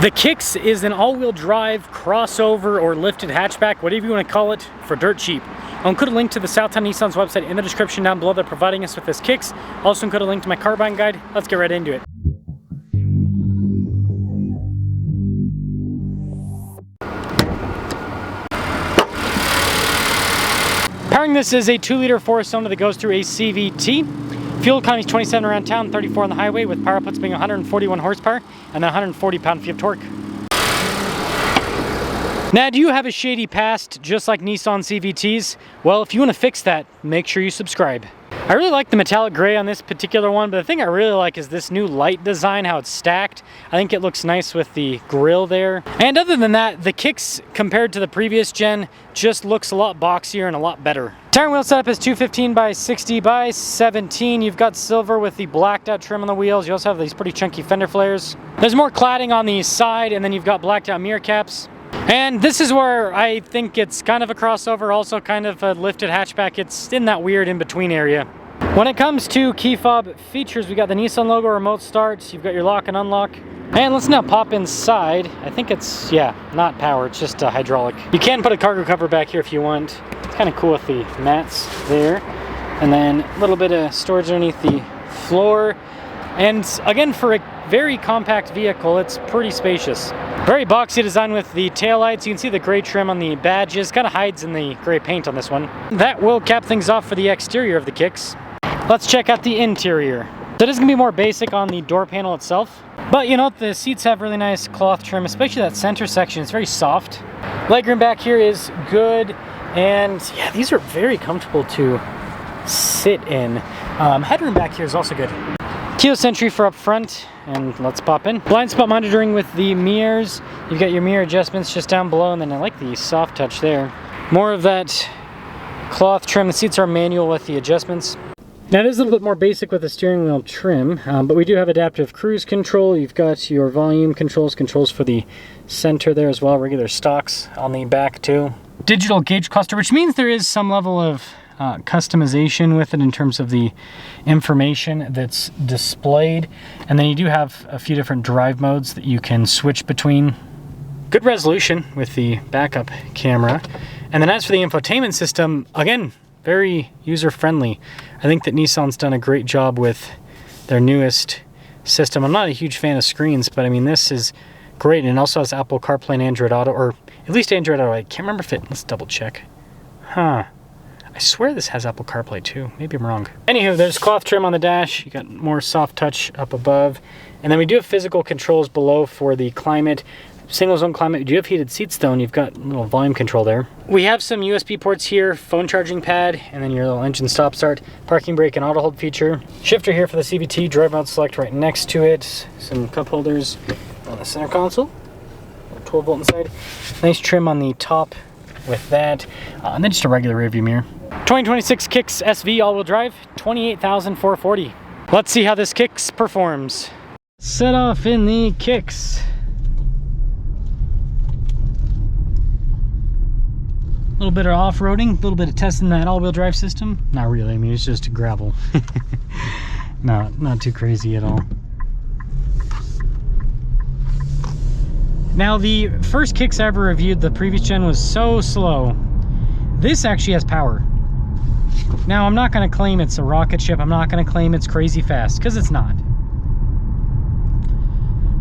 The Kicks is an all-wheel drive, crossover, or lifted hatchback, whatever you want to call it, for dirt cheap. I'll include a link to the Southtown Nissan's website in the description down below. They're providing us with this Kicks. Also include a link to my car buying guide. Let's get right into it. Powering this is a 2-liter 4-cylinder that goes through a CVT. Fuel economy is 27 around town, 34 on the highway, with power outputs being 141 horsepower and then 140 pound-feet of torque. Now, do you have a shady past just like Nissan CVTs? Well, if you want to fix that, make sure you subscribe. I really like the metallic gray on this particular one, but the thing I really like is this new light design, how it's stacked. I think it looks nice with the grille there. And other than that, the Kicks, compared to the previous gen, just looks a lot boxier and a lot better. Tire and wheel setup is 215 by 60 by 17. You've got silver with the blacked out trim on the wheels. You also have these pretty chunky fender flares. There's more cladding on the side, and then you've got blacked out mirror caps. And this is where I think it's kind of a crossover, also kind of a lifted hatchback. It's in that weird in-between area. When it comes to key fob features, we got the Nissan logo, remote start, you've got your lock and unlock. And let's now pop inside. I think it's, yeah, not power, it's just hydraulic. You can put a cargo cover back here if you want. It's kind of cool with the mats there. And then a little bit of storage underneath the floor. And again, for a very compact vehicle, it's pretty spacious. Very boxy design with the taillights. You can see the gray trim on the badges. Kind of hides in the gray paint on this one. That will cap things off for the exterior of the Kicks. Let's check out the interior. So it is going to be more basic on the door panel itself. But you know, the seats have really nice cloth trim, especially that center section. It's very soft. Legroom back here is good. And yeah, these are very comfortable to sit in. Headroom back here is also good. Keyless entry for up front, and let's pop in. Blind spot monitoring with the mirrors. You've got your mirror adjustments just down below, and then I like the soft touch there. More of that cloth trim. The seats are manual with the adjustments. Now it is a little bit more basic with the steering wheel trim, but we do have adaptive cruise control. You've got your volume controls for the center there as well, regular stocks on the back too. Digital gauge cluster, which means there is some level of customization with it in terms of the information that's displayed. And then you do have a few different drive modes that you can switch between. Good resolution with the backup camera. And then as for the infotainment system, again, very user-friendly. I think that Nissan's done a great job with their newest system. I'm not a huge fan of screens, but I mean, this is great. And it also has Apple CarPlay and Android Auto, or at least Android Auto. I can't remember if it, let's double check. Huh. I swear this has Apple CarPlay too. Maybe I'm wrong. Anywho, there's cloth trim on the dash. You got more soft touch up above. And then we do have physical controls below for the climate. Single zone climate. We do have heated seats though, and you've got a little volume control there. We have some USB ports here, phone charging pad, and then your little engine stop start, parking brake and auto hold feature. Shifter here for the CVT, drive mode select right next to it. Some cup holders on the center console. 12 volt inside. Nice trim on the top with that. And then just a regular rear view mirror. 2026 Kicks SV all-wheel drive, 28,440. Let's see how this Kicks performs. Set off in the Kicks. A little bit of off-roading, a little bit of testing that all-wheel drive system. Not really, I mean, it's just gravel. No, not too crazy at all. Now, the first Kicks I ever reviewed, the previous gen, was so slow. This actually has power. Now, I'm not going to claim it's a rocket ship. I'm not going to claim it's crazy fast, because it's not.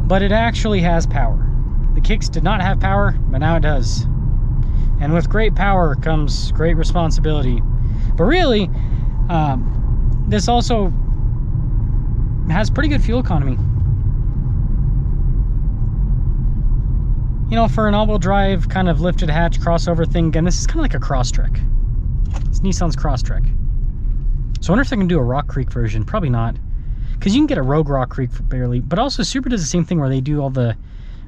But it actually has power. The Kicks did not have power, but now it does. And with great power comes great responsibility. But really, this also has pretty good fuel economy. You know, for an all-wheel drive kind of lifted hatch crossover thing, again, this is kind of like a Crosstrek. It's Nissan's Crosstrek. So I wonder if they can do a Rock Creek version. Probably not, because you can get a Rogue Rock Creek for barely. But also Super does the same thing where they do all the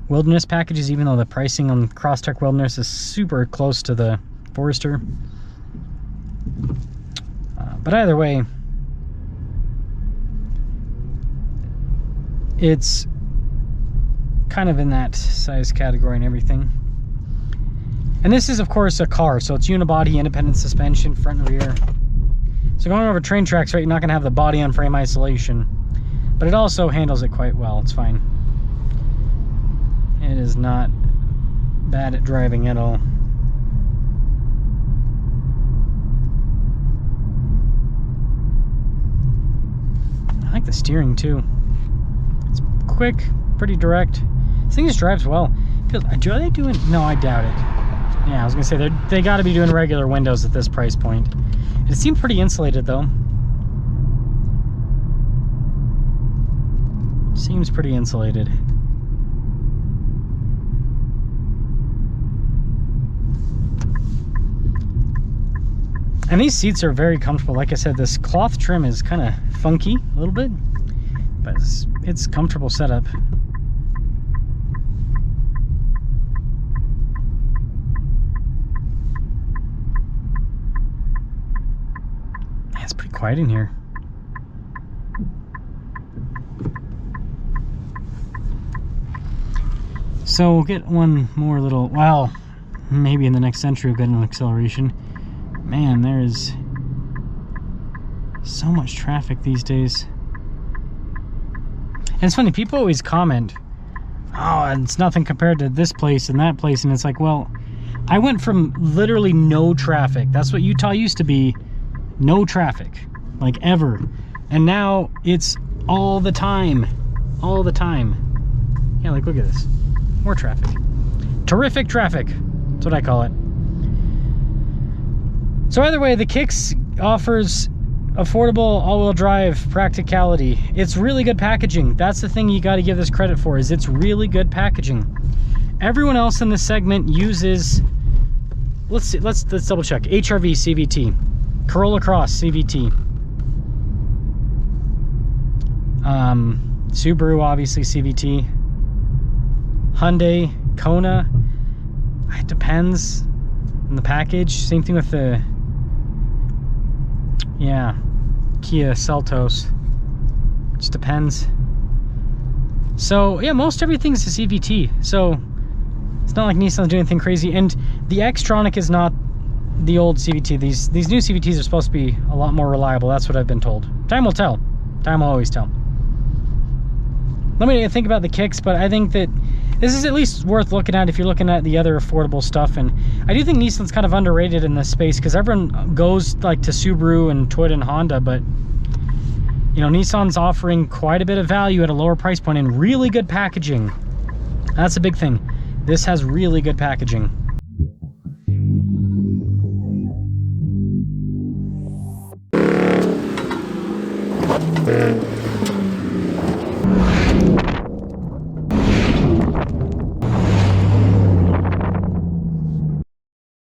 Wilderness packages, even though the pricing on Crosstrek Wilderness is super close to the Forester. But either way, it's kind of in that size category and everything. And this is, of course, a car, so it's unibody, independent suspension, front and rear. So going over train tracks, right, you're not going to have the body on frame isolation, but it also handles it quite well. It's fine. And is not bad at driving at all. I like the steering too. It's quick, pretty direct. This thing just drives well. Are they doing? No, I doubt it. Yeah, I was gonna say they got to be doing regular windows at this price point. It seemed pretty insulated though. Seems pretty insulated. And these seats are very comfortable. Like I said, this cloth trim is kind of funky a little bit, but it's comfortable setup. It's pretty quiet in here. So we'll get one more little, well, maybe in the next century we'll get an acceleration. Man, there is so much traffic these days. And it's funny, people always comment, oh, it's nothing compared to this place and that place. And it's like, well, I went from literally no traffic. That's what Utah used to be. No traffic, like ever. And now it's all the time. All the time. Yeah, like look at this. More traffic. Terrific traffic. That's what I call it. So either way, the Kicks offers affordable all-wheel drive practicality. It's really good packaging. That's the thing you got to give this credit for, is it's really good packaging. Everyone else in this segment uses, let's double check. HRV CVT, Corolla Cross CVT, Subaru obviously CVT, Hyundai Kona. It depends on the package. Same thing with the Kia Seltos. Just depends. So yeah, most everything's a CVT. So it's not like Nissan's doing anything crazy. And the Xtronic is not the old CVT. These new CVTs are supposed to be a lot more reliable. That's what I've been told. Time will tell. Time will always tell. Let me think about the Kicks, but I think that this is at least worth looking at if you're looking at the other affordable stuff. And I do think Nissan's kind of underrated in this space, because everyone goes like to Subaru and Toyota and Honda, but you know, Nissan's offering quite a bit of value at a lower price point and really good packaging. That's a big thing. This has really good packaging.